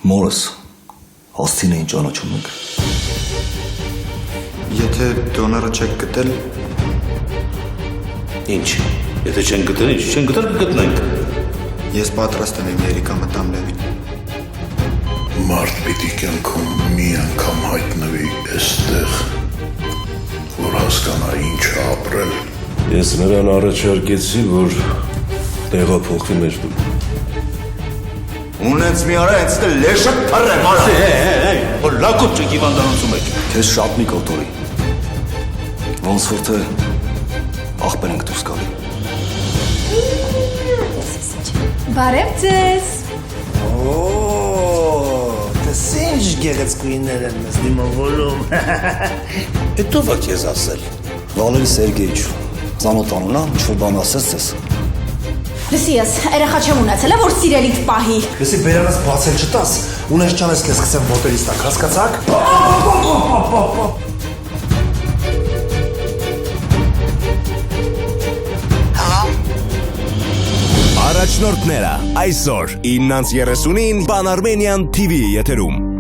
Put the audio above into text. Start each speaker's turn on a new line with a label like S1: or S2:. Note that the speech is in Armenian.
S1: Մորս հաստին էին ճանաչում եք։
S2: Եթե դոնորը չեք գտել։
S3: Ինչ, եթե չեն գտել, ինչ, չեն գտել կգտնենք։
S2: Ես պատրաստ եմ Երիկա մտամլևին։
S4: Մարդ պիտի կյանքում մի անգամ հայտնվի էստեղ, որ հասկանա ինչ է ապրել։
S5: Ես նրան առաջարկեցի, որ տեղափոխվի մեր տուն։
S1: Ունենց մի արա հենց դե լեշը թռեմ, արա։
S3: Որ լակոտ չեք հիվանդանոցում եք։
S1: Քեզ շատ մի կոտորի։ Ոնց որ թե աղբեր ենք դուրս գալի։
S6: Բարև ձեզ։
S7: Դες ինչ գեղեցկուիներ են մեզ դիմավորում։
S3: Էդ ով է քեզ ասել։
S1: Վալերի Սերգեյիչ, ծանոթանուն ա, ինչ-որ բան ասես ձեզ։
S6: Լսի ես, երեխա չեմ ունեցել, որ սիրելիդ պահի։
S7: Լսի բերանս բացել չտաս, ունես չանես քեզ սկսեմ ոտերից տակ, հասկացաք։
S8: Առաջնորդները այսօր 9:30-ին Pan Armenian TV եթերում։